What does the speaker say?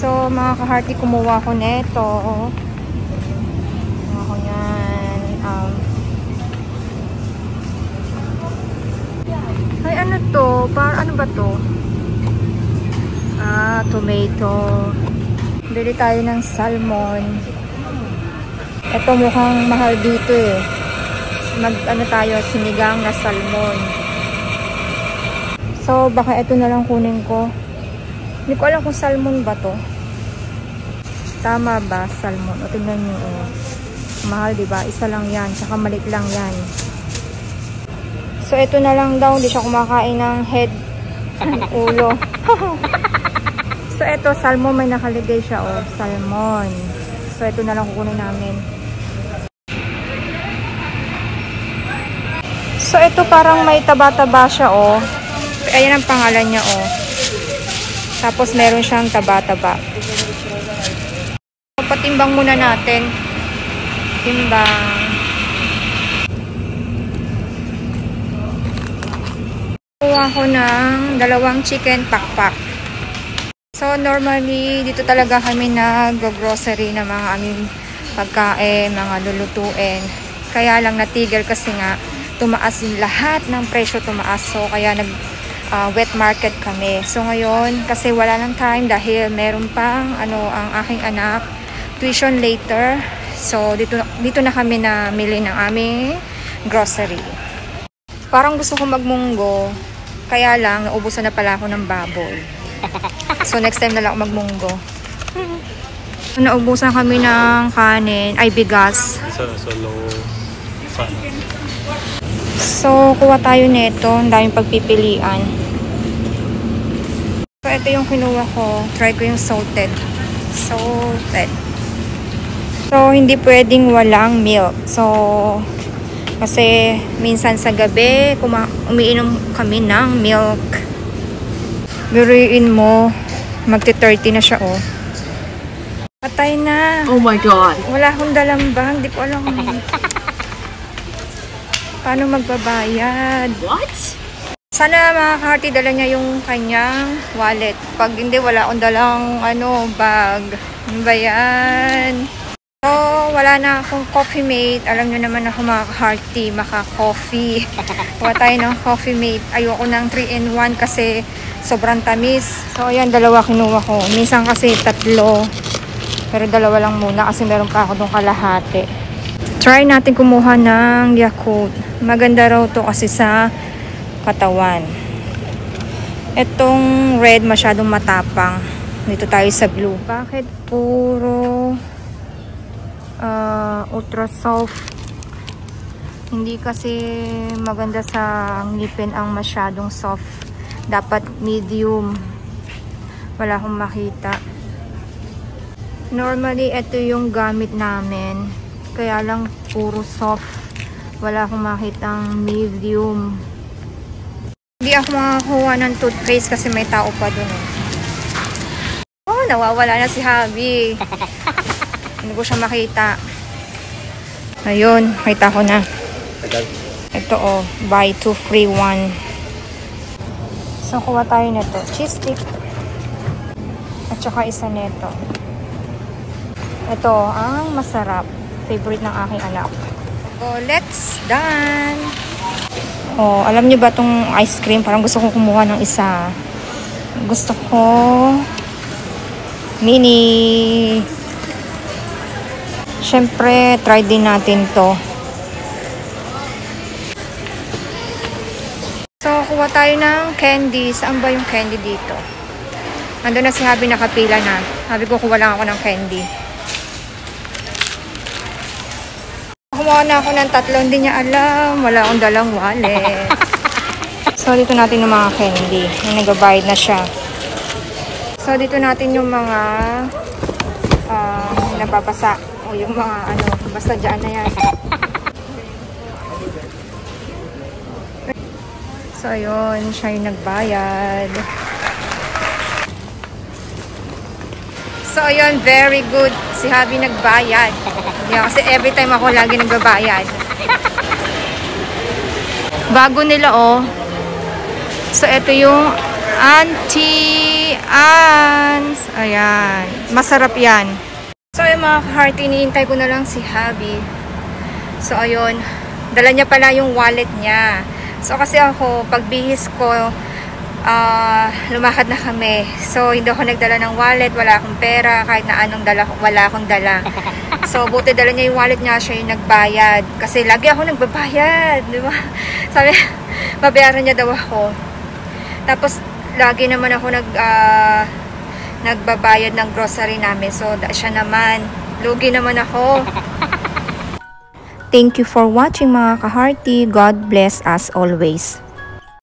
So, mga ka-hearty, kumuha ko neto. Kumuha ko yan. Ay, ano to? Ano ba to? Tomato. Bili tayo ng salmon. Ito mukhang mahal dito eh. Tayo, sinigang na salmon. So, baka ito na lang kunin ko. Hindi ko alam kung salmon ba to. Tama ba? Salmon. O, tingnan nyo. Oh. Mahal, diba? Isa lang yan. Tsaka maliit lang yan. So, ito na lang daw. Hindi siya kumakain ng head. Ulo. So, ito, salmon. May nakaligay siya. Oh. Salmon. So, ito na lang kukunin namin. So, ito parang may taba-taba siya. Oh. Ayan ang pangalan niya. Oh. Tapos, meron siyang taba-taba. Patimbang muna natin. Timbang. Kuha ko ng 2 chicken pakpak. So, normally, dito talaga kami nag-grocery na mga aming pagkain, mga lulutuin. Kaya lang natigil kasi nga, tumaas yung lahat ng presyo tumaas. So, kaya wet market kami. So, ngayon, kasi wala ng time dahil meron pang, ang aking anak, tuition later. So, dito na kami namili ng aming grocery. Parang gusto ko magmunggo. Kaya lang, naubusan na pala ako ng baboy. So, next time na lang ako magmunggo. Naubusan kami ng kanin, bigas. So low fat. So, kuha tayo nito. Ang daming pagpipilian. So, ito yung kinuha ko. Try ko yung salted. Salted. So, hindi pwedeng walang milk. So, kasi minsan sa gabi, umiinom kami ng milk. Biruin mo, magti-30 na siya, oh. Patay na. Oh my God. Wala akong dalang bag. Hindi ko alam paano magbabayad. What? Sana mga ka-hearty dala niya yung kanyang wallet. Pag hindi, wala akong dalang bag. Ano ba yan? So, wala na akong coffee mate. Alam nyo naman ako mga ka-hearty, maka-coffee. Kuha tayo ng coffee mate. Ayoko ng 3-in-1 kasi sobrang tamis. So, ayan, 2 kinuha ko. Minsan kasi 3. Pero 2 lang muna kasi meron pa ako dong kalahati. Try natin kumuha ng Yakult. Maganda raw to kasi sa katawan. Itong red masyadong matapang. Dito tayo sa blue. Bakit puro ultra soft? Hindi kasi maganda sa ngipin ang masyadong soft. Dapat medium. Wala akong makita. Normally, ito yung gamit namin. Kaya lang puro soft. Wala akong makitang medium. Hindi ako makakuha ng toothpaste kasi may tao pa dun. Oh, nawawala na si Javi. Hindi ko siya makita. Ayun, makita ko na. Ito buy 2 free 1. So, kuha tayo nito. Cheese stick. At saka isa nito. Ito, ang masarap. Favorite ng aking anak. Oh, let's done! Oh, alam niyo ba tong ice cream? Parang gusto kong kumuha ng isa. Gusto ko mini. Siyempre, try din natin to. So, kuha tayo ng candy. Saan ba yung candy dito? Nandun na si Javi, nakapila na. Sabi ko, kuha lang ako ng candy. Kumuha na ako ng 3, hindi niya alam. Wala akong dalang wallet. So, dito natin yung mga candy. Yung nag-bayad na siya. So, dito natin yung mga nababasa. O yung mga basta dyan na yan. So, ayun. Siya yung nagbayad. So, ayun. Very good. Si Javi nagbayad. Yeah, kasi every time ako lagi nagbabayad. Bago nila, oh. So, ito yung Auntie Ans. Ayan. Masarap yan. So, yung mga ka-hearty, iniintay ko na lang si Habi. So, ayun. Dala niya pala yung wallet niya. So, kasi ako, pagbihis ko, lumakad na kami. So, hindi ako nagdala ng wallet. Wala akong pera. Kahit na anong dala, wala akong dala. So, buti dala niya yung wallet niya. Siya yung nagbayad. Kasi lagi ako nagbabayad. Di ba? Sabi, babayaran niya daw ako. Tapos, lagi naman ako nagbabayad ng grocery namin. So, siya naman. Lugi naman ako. Thank you for watching mga ka-hearty. God bless as always.